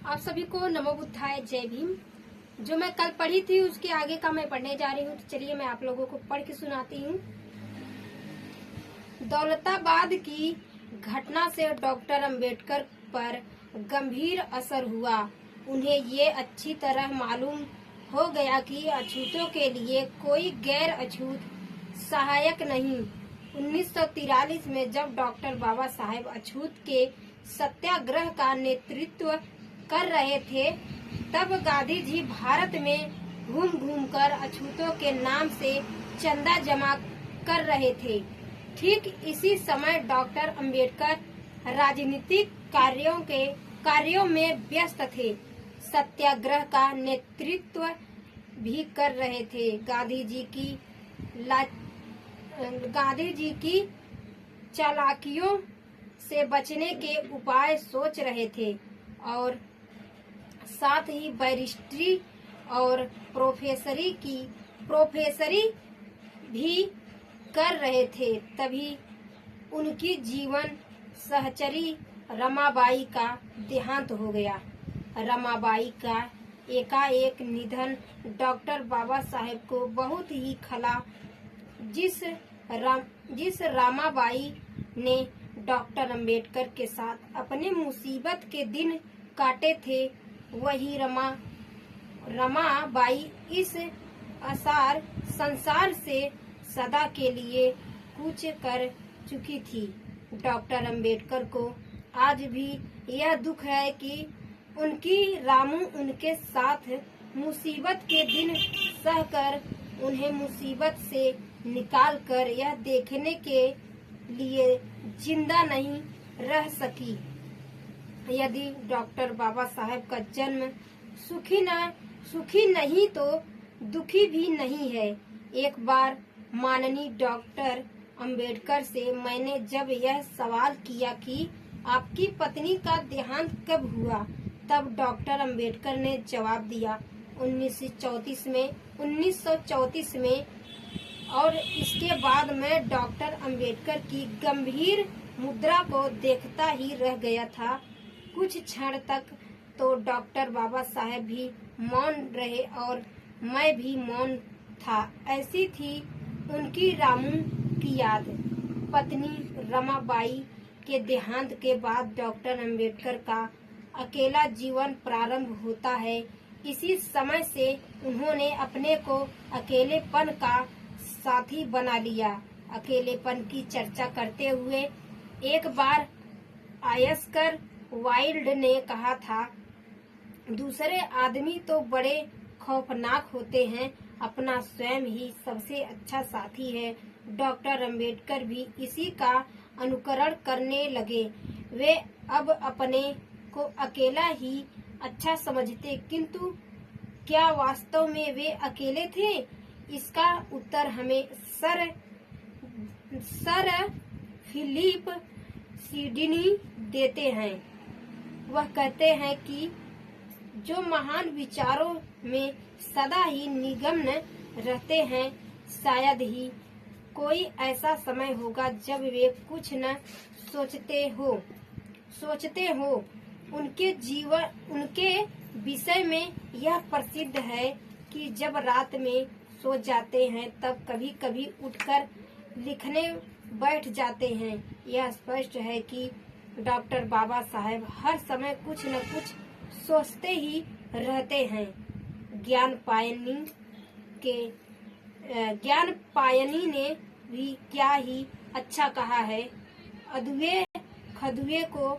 आप सभी को नमो बुद्धाय, जय भीम। जो मैं कल पढ़ी थी उसके आगे का मैं पढ़ने जा रही हूँ। तो चलिए मैं आप लोगों को पढ़ के सुनाती हूँ। दौलताबाद की घटना से डॉक्टर अंबेडकर पर गंभीर असर हुआ। उन्हें ये अच्छी तरह मालूम हो गया कि अछूतों के लिए कोई गैर अछूत सहायक नहीं। 1943 में जब डॉक्टर बाबा साहेब अछूत के सत्याग्रह का नेतृत्व कर रहे थे, तब गांधी जी भारत में घूम घूम कर अछूतों के नाम से चंदा जमा कर रहे थे। ठीक इसी समय डॉक्टर अंबेडकर राजनीतिक कार्यों में व्यस्त थे, सत्याग्रह का नेतृत्व भी कर रहे थे। गांधी जी की चालाकियों से बचने के उपाय सोच रहे थे और साथ ही बैरिस्ट्री और प्रोफेसरी भी कर रहे थे। तभी उनकी जीवन सहचरी रमाबाई का देहांत हो गया। रमाबाई का एकाएक निधन डॉक्टर बाबा साहेब को बहुत ही खला। जिस रमाबाई ने डॉक्टर अंबेडकर के साथ अपने मुसीबत के दिन काटे थे, वही रमाबाई इस संसार से सदा के लिए कूच कर चुकी थी। डॉक्टर अंबेडकर को आज भी यह दुख है कि उनकी रामू उनके साथ मुसीबत के दिन सहकर उन्हें मुसीबत से निकाल कर यह देखने के लिए जिंदा नहीं रह सकी। यदि डॉक्टर बाबा साहेब का जन्म सुखी नहीं तो दुखी भी नहीं है। एक बार माननीय डॉक्टर अंबेडकर से मैंने जब यह सवाल किया कि आपकी पत्नी का देहांत कब हुआ, तब डॉक्टर अंबेडकर ने जवाब दिया 1934 में। और इसके बाद मैं डॉक्टर अंबेडकर की गंभीर मुद्रा को देखता ही रह गया था। कुछ क्षण तक तो डॉक्टर बाबा साहेब भी मौन रहे और मैं भी मौन था। ऐसी थी उनकी रामू की याद। पत्नी रमाबाई के देहांत के बाद डॉक्टर अंबेडकर का अकेला जीवन प्रारंभ होता है। इसी समय से उन्होंने अपने को अकेलेपन का साथी बना लिया। अकेलेपन की चर्चा करते हुए एक बार ऑस्कर वाइल्ड ने कहा था, दूसरे आदमी तो बड़े खौफनाक होते हैं, अपना स्वयं ही सबसे अच्छा साथी है। डॉक्टर अंबेडकर भी इसी का अनुकरण करने लगे। वे अब अपने को अकेला ही अच्छा समझते, किंतु क्या वास्तव में वे अकेले थे? इसका उत्तर हमें सर फिलिप सिडनी देते हैं। वह कहते हैं कि जो महान विचारों में सदा ही निमग्न रहते हैं, शायद ही कोई ऐसा समय होगा जब वे कुछ न सोचते हो। उनके विषय में यह प्रसिद्ध है कि जब रात में सो जाते हैं तब कभी कभी उठकर लिखने बैठ जाते हैं। यह स्पष्ट है कि डॉक्टर बाबा साहेब हर समय कुछ न कुछ सोचते ही रहते हैं। ज्ञान पायनी ने भी क्या ही अच्छा कहा है, अधुए खधुए को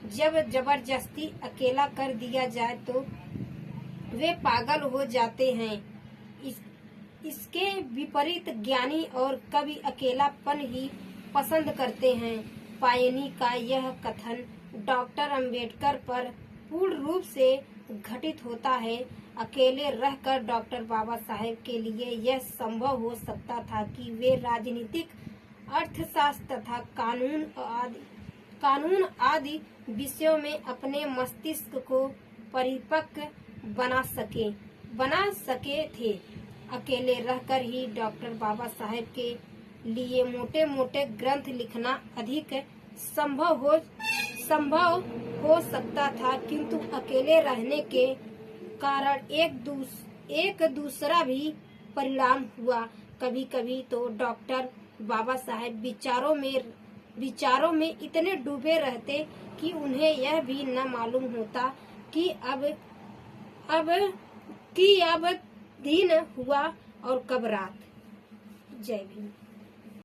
जब जबरदस्ती अकेला कर दिया जाए तो वे पागल हो जाते हैं। इसके विपरीत ज्ञानी और कवि अकेलापन ही पसंद करते हैं। पायनी का यह कथन डॉक्टर अंबेडकर पर पूर्ण रूप से घटित होता है। अकेले रहकर डॉक्टर बाबा साहेब के लिए यह संभव हो सकता था कि वे राजनीतिक, अर्थशास्त्र तथा कानून आदि विषयों में अपने मस्तिष्क को परिपक्व बना सके थे। अकेले रहकर ही डॉक्टर बाबा साहेब के लिए मोटे मोटे ग्रंथ लिखना अधिक संभव हो सकता था, किंतु अकेले रहने के कारण एक दूसरा भी परिणाम हुआ। कभी कभी तो डॉक्टर बाबा साहेब विचारों में इतने डूबे रहते कि उन्हें यह भी न मालूम होता कि अब दिन हुआ और कब रात। जय भीम।